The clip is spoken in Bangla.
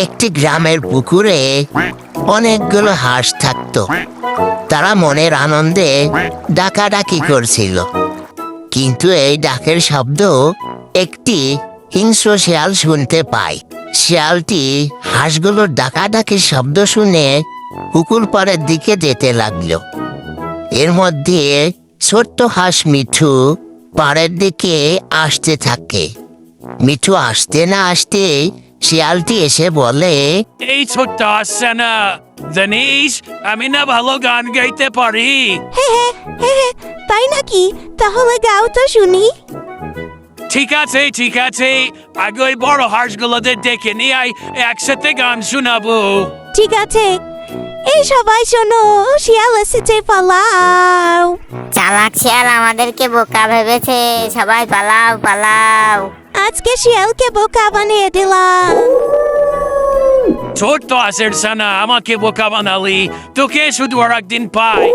একটি গ্রামের পুকুরে অনেকগুলো হাঁস থাকতো। তারা মনের আনন্দে ডাকাডাকি করছিল, কিন্তু এই ডাকের শব্দ একটি হিংস্র শিয়াল শুনতে পায়। শিয়ালটি হাঁসগুলোর ডাকাডাকির শব্দ শুনে পুকুর পাড়ের দিকে যেতে লাগলো। এর মধ্যে ছোট্ট হাঁস মিঠু পাড়ের দিকে আসতে থাকে। মিঠু আসতে না আসতে শিয়ালটি এসে বলে, এই ছোট্ট আসছে না, জানিস আমি না ভালো গান গাইতে পারি। তাই নাকি? তাহলে গাও তো শুনি। ঠিক আছে ঠিক আছে, আগে ওই বড় হাঁসগুলোদের ডেকে নিয়ে আয়, একসাথে গান শোনাবো। ঠিক আছে, এই সবাই শোনো, শিয়াল এসেছে, পালাও। চালাক শিয়াল আমাদেরকে বোকা ভেবেছে, সবাই পালাও পালাও। আজকে শিয়ালকে বোকা বানিয়ে দিলাম। ছোট্ট হাঁসের সানা আমাকে বোকা বানালি, তোকে শুধু আর একদিন পাই।